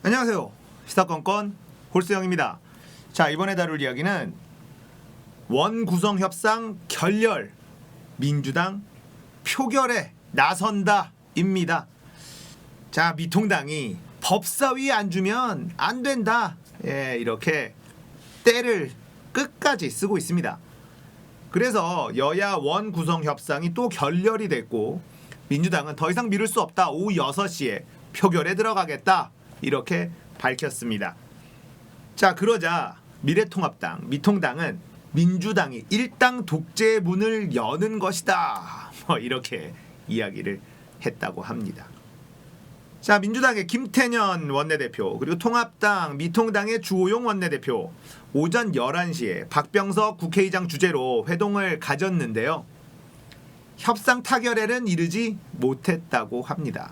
안녕하세요. 시사건건 홀수영입니다. 자, 이번에 다룰 이야기는 원구성 협상 결렬, 민주당 표결에 나선다입니다. 자, 미통당이 법사위 안 주면 안 된다. 이렇게 때를 끝까지 쓰고 있습니다. 그래서 여야 원구성 협상이 또 결렬이 됐고 민주당은 더 이상 미룰 수 없다. 오후 6시에 표결에 들어가겠다. 이렇게 밝혔습니다. 자, 그러자 미래통합당, 미통당은 민주당이 일당 독재의 문을 여는 것이다. 이렇게 이야기를 했다고 합니다. 자, 민주당의 김태년 원내대표, 그리고 통합당, 미통당의 주호영 원내대표 오전 11시에 박병석 국회의장 주재로 회동을 가졌는데요. 협상 타결에는 이르지 못했다고 합니다.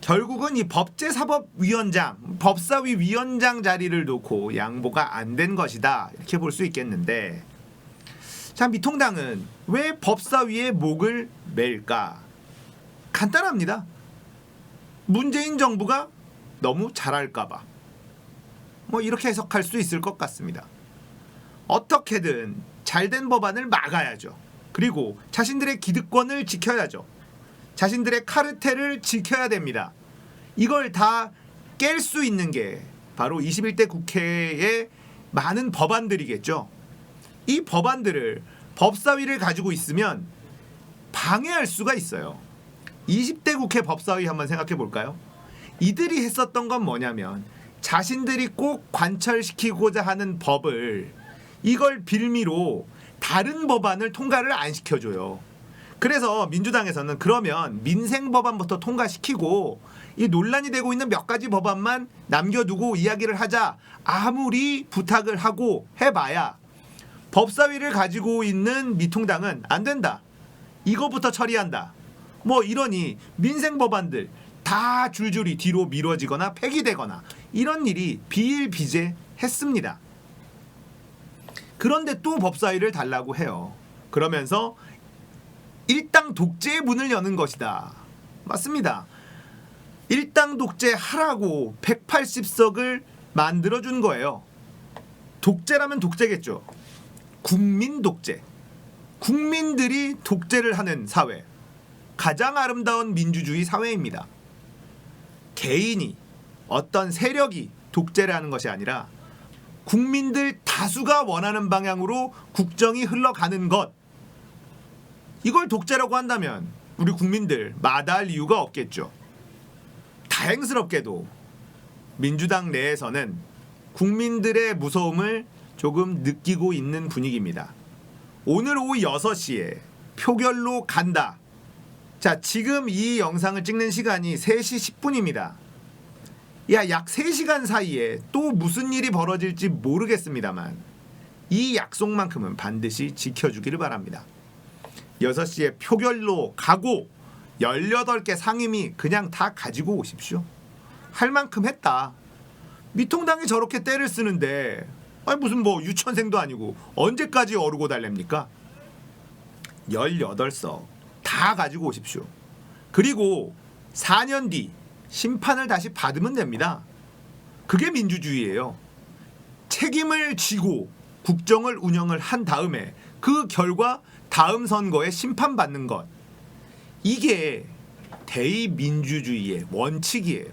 결국은 이 법제사법위원장, 법사위 위원장 자리를 놓고 양보가 안 된 것이다. 이렇게 볼 수 있겠는데, 자, 미통당은 왜 법사위에 목을 맬까? 간단합니다. 문재인 정부가 너무 잘할까봐. 이렇게 해석할 수 있을 것 같습니다. 어떻게든 잘된 법안을 막아야죠. 그리고 자신들의 기득권을 지켜야죠. 자신들의 카르텔을 지켜야 됩니다. 이걸 다 깰 수 있는 게 바로 21대 국회의 많은 법안들이겠죠. 이 법안들을 법사위를 가지고 있으면 방해할 수가 있어요. 20대 국회 법사위 한번 생각해 볼까요? 이들이 했었던 건 뭐냐면 자신들이 꼭 관철시키고자 하는 법을 이걸 빌미로 다른 법안을 통과를 안 시켜줘요. 그래서 민주당에서는 그러면 민생 법안부터 통과시키고 이 논란이 되고 있는 몇 가지 법안만 남겨두고 이야기를 하자. 아무리 부탁을 하고 해봐야 법사위를 가지고 있는 미통당은 안 된다. 이거부터 처리한다. 이러니 민생 법안들 다 줄줄이 뒤로 미뤄지거나 폐기되거나 이런 일이 비일비재했습니다. 그런데 또 법사위를 달라고 해요. 그러면서 일당 독재의 문을 여는 것이다. 맞습니다. 일당 독재 하라고 180석을 만들어준 거예요. 독재라면 독재겠죠. 국민 독재. 국민들이 독재를 하는 사회. 가장 아름다운 민주주의 사회입니다. 개인이 어떤 세력이 독재를 하는 것이 아니라 국민들 다수가 원하는 방향으로 국정이 흘러가는 것. 이걸 독재라고 한다면 우리 국민들 마다할 이유가 없겠죠. 다행스럽게도 민주당 내에서는 국민들의 무서움을 조금 느끼고 있는 분위기입니다. 오늘 오후 6시에 표결로 간다. 자, 지금 이 영상을 찍는 시간이 3시 10분입니다. 약 3시간 사이에 또 무슨 일이 벌어질지 모르겠습니다만 이 약속만큼은 반드시 지켜주기를 바랍니다. 6시에 표결로 가고 18개 상임위 그냥 다 가지고 오십시오. 할 만큼 했다. 미통당이 저렇게 때를 쓰는데 무슨 유치원생도 아니고 언제까지 어르고 달랩니까? 18석 다 가지고 오십시오. 그리고 4년 뒤 심판을 다시 받으면 됩니다. 그게 민주주의예요. 책임을 지고 국정을 운영을 한 다음에 그 결과 다음 선거에 심판받는 것. 이게 대의민주주의의 원칙이에요.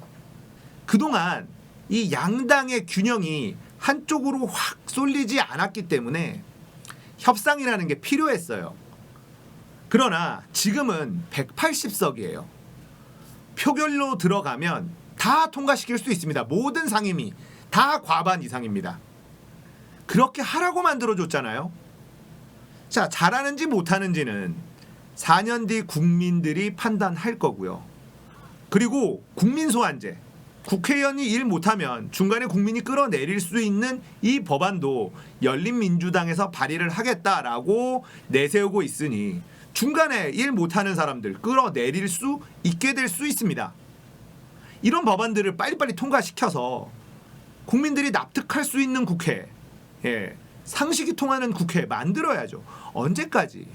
그동안 이 양당의 균형이 한쪽으로 확 쏠리지 않았기 때문에 협상이라는 게 필요했어요. 그러나 지금은 180석이에요. 표결로 들어가면 다 통과시킬 수 있습니다. 모든 상임위 다 과반 이상입니다. 그렇게 하라고 만들어줬잖아요. 자, 잘하는지 못하는지는 4년 뒤 국민들이 판단할 거고요. 그리고 국민소환제, 국회의원이 일 못하면 중간에 국민이 끌어내릴 수 있는 이 법안도 열린민주당에서 발의를 하겠다라고 내세우고 있으니 중간에 일 못하는 사람들 끌어내릴 수 있게 될 수 있습니다. 이런 법안들을 빨리빨리 통과시켜서 국민들이 납득할 수 있는 국회, 상식이 통하는 국회 만들어야죠. 언제까지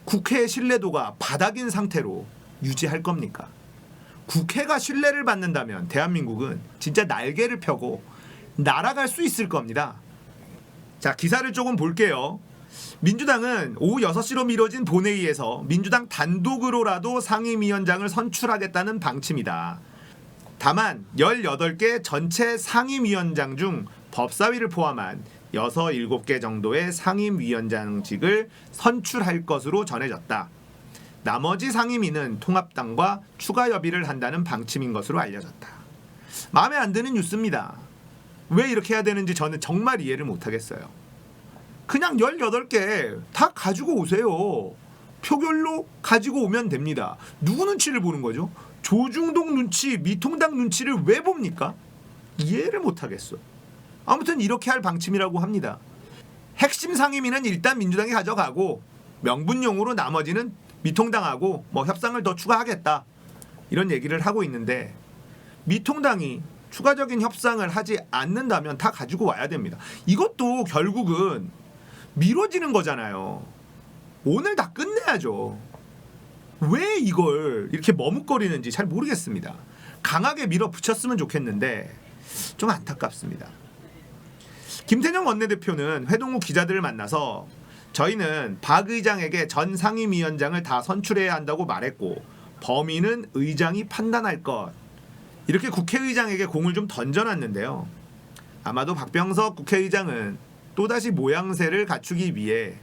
국회의 신뢰도가 바닥인 상태로 유지할 겁니까? 국회가 신뢰를 받는다면 대한민국은 진짜 날개를 펴고 날아갈 수 있을 겁니다. 자, 기사를 조금 볼게요. 민주당은 오후 6시로 미뤄진 본회의에서 민주당 단독으로라도 상임위원장을 선출하겠다는 방침이다. 다만 18개 전체 상임위원장 중 법사위를 포함한 6, 7개 정도의 상임위원장직을 선출할 것으로 전해졌다. 나머지 상임위는 통합당과 추가 협의를 한다는 방침인 것으로 알려졌다. 마음에 안 드는 뉴스입니다. 왜 이렇게 해야 되는지 저는 정말 이해를 못하겠어요. 그냥 18개 다 가지고 오세요. 표결로 가지고 오면 됩니다. 누구 눈치를 보는 거죠? 조중동 눈치, 미통당 눈치를 왜 봅니까? 이해를 못하겠어. 아무튼 이렇게 할 방침이라고 합니다. 핵심 상임위는 일단 민주당이 가져가고 명분용으로 나머지는 미통당하고 협상을 더 추가하겠다, 이런 얘기를 하고 있는데, 미통당이 추가적인 협상을 하지 않는다면 다 가지고 와야 됩니다. 이것도 결국은 미뤄지는 거잖아요. 오늘 다 끝내야죠. 왜 이걸 이렇게 머뭇거리는지 잘 모르겠습니다. 강하게 밀어붙였으면 좋겠는데 좀 안타깝습니다. 김태년 원내대표는 회동 후 기자들을 만나서 저희는 박 의장에게 전 상임위원장을 다 선출해야 한다고 말했고 범위는 의장이 판단할 것, 이렇게 국회의장에게 공을 좀 던져놨는데요. 아마도 박병석 국회의장은 또다시 모양새를 갖추기 위해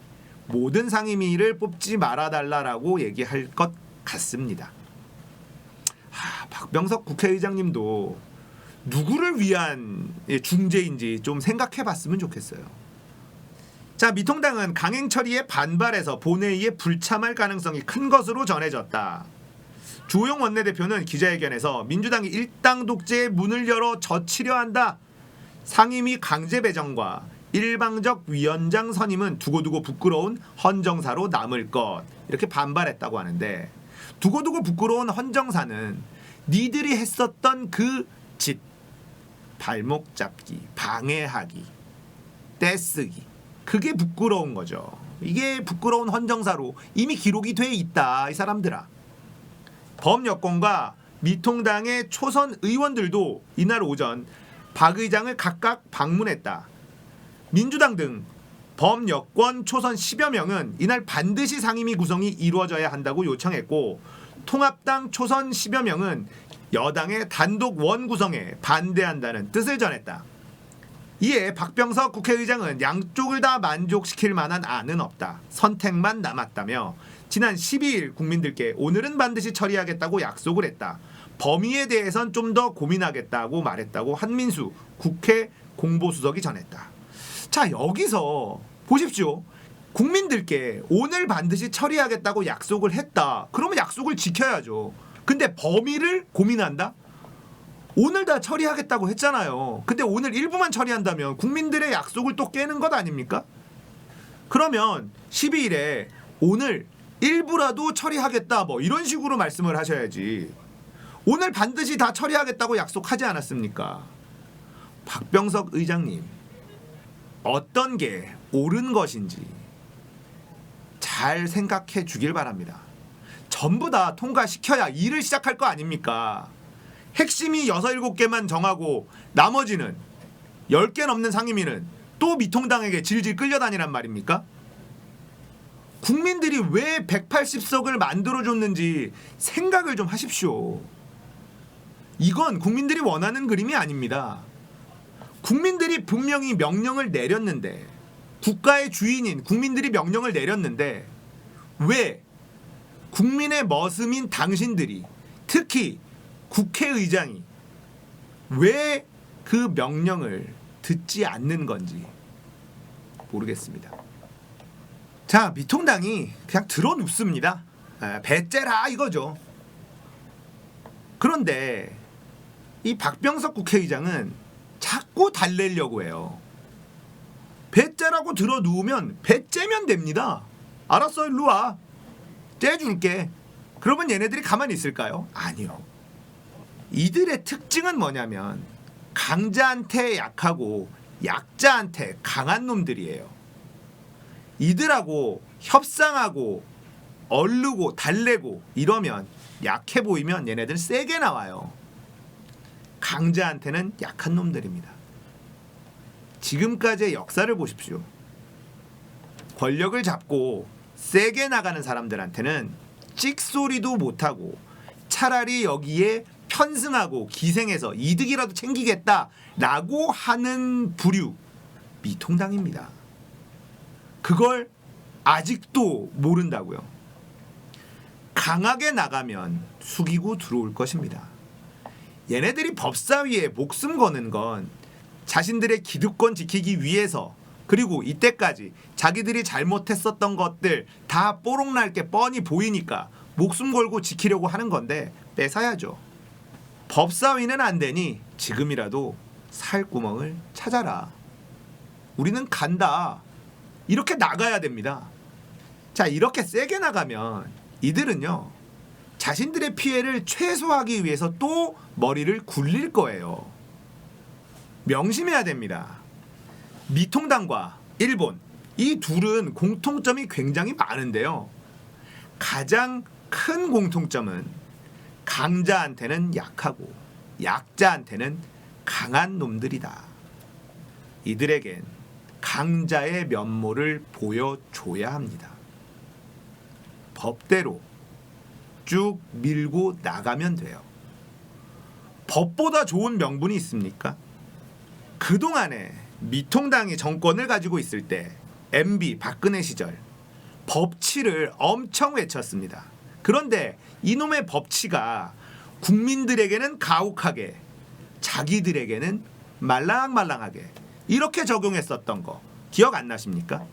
모든 상임위를 뽑지 말아달라고 얘기할 것 같습니다. 박병석 국회의장님도 누구를 위한 중재인지 좀 생각해봤으면 좋겠어요. 자, 미통당은 강행 처리에 반발해서 본회의에 불참할 가능성이 큰 것으로 전해졌다. 주호영 원내대표는 기자회견에서 민주당이 일당 독재의 문을 열어 젖히려 한다. 상임위 강제 배정과 일방적 위원장 선임은 두고두고 부끄러운 헌정사로 남을 것, 이렇게 반발했다고 하는데, 두고두고 부끄러운 헌정사는 니들이 했었던 그 짓, 발목 잡기, 방해하기, 떼쓰기, 그게 부끄러운 거죠. 이게 부끄러운 헌정사로 이미 기록이 돼 있다, 이 사람들아. 범여권과 미통당의 초선 의원들도 이날 오전 박 의장을 각각 방문했다. 민주당 등 범여권 초선 10여 명은 이날 반드시 상임위 구성이 이루어져야 한다고 요청했고, 통합당 초선 10여 명은 여당의 단독 원 구성에 반대한다는 뜻을 전했다. 이에 박병석 국회의장은 양쪽을 다 만족시킬 만한 안은 없다, 선택만 남았다며 지난 12일 국민들께 오늘은 반드시 처리하겠다고 약속을 했다. 범위에 대해선 좀 더 고민하겠다고 말했다고 한민수 국회 공보수석이 전했다. 자, 여기서 보십시오. 국민들께 오늘 반드시 처리하겠다고 약속을 했다. 그러면 약속을 지켜야죠. 근데 범위를 고민한다? 오늘 다 처리하겠다고 했잖아요. 근데 오늘 일부만 처리한다면 국민들의 약속을 또 깨는 것 아닙니까? 그러면 12일에 오늘 일부라도 처리하겠다, 이런 식으로 말씀을 하셔야지. 오늘 반드시 다 처리하겠다고 약속하지 않았습니까? 박병석 의장님, 어떤 게 옳은 것인지 잘 생각해 주길 바랍니다. 전부 다 통과시켜야 일을 시작할 거 아닙니까? 핵심이 6, 7개만 정하고 나머지는 10개 넘는 상임위는 또 미통당에게 질질 끌려다니란 말입니까? 국민들이 왜 180석을 만들어줬는지 생각을 좀 하십시오. 이건 국민들이 원하는 그림이 아닙니다. 국민들이 분명히 명령을 내렸는데, 국가의 주인인 국민들이 명령을 내렸는데 왜 국민의 머슴인 당신들이, 특히 국회의장이 왜 그 명령을 듣지 않는 건지 모르겠습니다. 자, 미통당이 그냥 들어눕습니다. 배째라 이거죠. 그런데 이 박병석 국회의장은 자꾸 달래려고 해요. 배째라고 들어누우면 배째면 됩니다. 알았어, 일로 와. 째줄게. 그러면 얘네들이 가만히 있을까요? 아니요. 이들의 특징은 뭐냐면 강자한테 약하고 약자한테 강한 놈들이에요. 이들하고 협상하고 얼르고 달래고 이러면 약해 보이면 얘네들 세게 나와요. 강자한테는 약한 놈들입니다. 지금까지의 역사를 보십시오. 권력을 잡고 세게 나가는 사람들한테는 찍소리도 못하고 차라리 여기에 편승하고 기생해서 이득이라도 챙기겠다라고 하는 부류 미통당입니다. 그걸 아직도 모른다고요. 강하게 나가면 숙이고 들어올 것입니다. 얘네들이 법사위에 목숨 거는 건 자신들의 기득권 지키기 위해서, 그리고 이때까지 자기들이 잘못했었던 것들 다 뽀록날 게 뻔히 보이니까 목숨 걸고 지키려고 하는 건데 뺏어야죠. 법사위는 안 되니 지금이라도 살 구멍을 찾아라. 우리는 간다. 이렇게 나가야 됩니다. 자, 이렇게 세게 나가면 이들은요, 자신들의 피해를 최소화하기 위해서 또 머리를 굴릴 거예요. 명심해야 됩니다. 미통당과 일본, 이 둘은 공통점이 굉장히 많은데요. 가장 큰 공통점은 강자한테는 약하고 약자한테는 강한 놈들이다. 이들에겐 강자의 면모를 보여줘야 합니다. 법대로 쭉 밀고 나가면 돼요. 법보다 좋은 명분이 있습니까? 그동안에 미통당이 정권을 가지고 있을 때 MB 박근혜 시절 법치를 엄청 외쳤습니다. 그런데 이놈의 법치가 국민들에게는 가혹하게, 자기들에게는 말랑말랑하게 이렇게 적용했었던 거 기억 안 나십니까?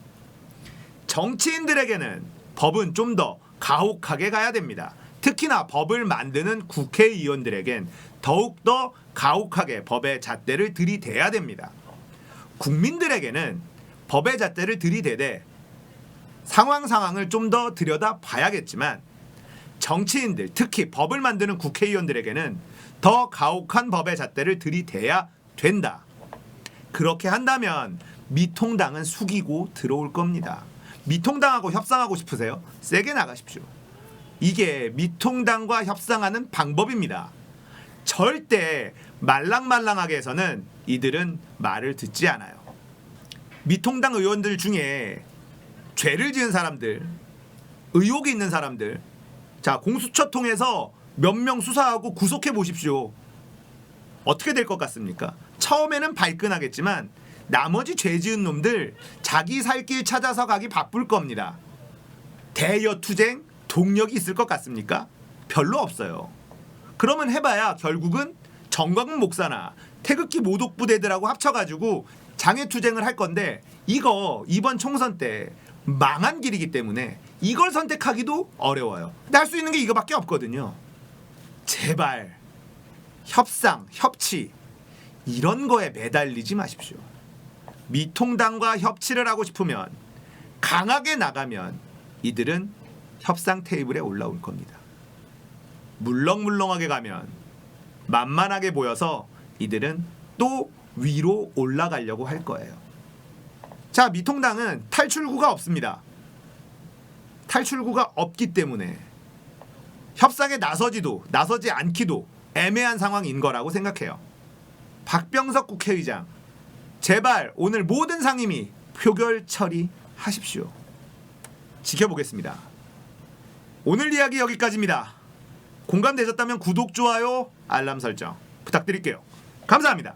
정치인들에게는 법은 좀 더 가혹하게 가야 됩니다. 특히나 법을 만드는 국회의원들에겐 더욱더 가혹하게 법의 잣대를 들이대야 됩니다. 국민들에게는 법의 잣대를 들이대되 상황을 좀 더 들여다 봐야겠지만, 정치인들, 특히 법을 만드는 국회의원들에게는 더 가혹한 법의 잣대를 들이대야 된다. 그렇게 한다면 미통당은 숙이고 들어올 겁니다. 미통당하고 협상하고 싶으세요? 세게 나가십시오. 이게 미통당과 협상하는 방법입니다. 절대 말랑말랑하게 해서는 이들은 말을 듣지 않아요. 미통당 의원들 중에 죄를 지은 사람들, 의혹이 있는 사람들, 자, 공수처 통해서 몇 명 수사하고 구속해 보십시오. 어떻게 될 것 같습니까? 처음에는 발끈하겠지만 나머지 죄 지은 놈들 자기 살 길 찾아서 가기 바쁠 겁니다. 대여투쟁 동력이 있을 것 같습니까? 별로 없어요. 그러면 해봐야 결국은 정광훈 목사나 태극기 모독부대들하고 합쳐가지고 장애투쟁을 할 건데, 이거 이번 총선 때 망한 길이기 때문에 이걸 선택하기도 어려워요. 근데 할 수 있는 게 이거밖에 없거든요. 제발 협상, 협치 이런 거에 매달리지 마십시오. 미통당과 협치를 하고 싶으면 강하게 나가면 이들은 협상 테이블에 올라올 겁니다. 물렁물렁하게 가면 만만하게 보여서 이들은 또 위로 올라가려고 할 거예요. 자, 미통당은 탈출구가 없습니다. 탈출구가 없기 때문에 협상에 나서지 않기도 애매한 상황인 거라고 생각해요. 박병석 국회의장, 제발 오늘 모든 상임위 표결 처리하십시오. 지켜보겠습니다. 오늘 이야기 여기까지입니다. 공감되셨다면 구독, 좋아요, 알람 설정 부탁드릴게요. 감사합니다.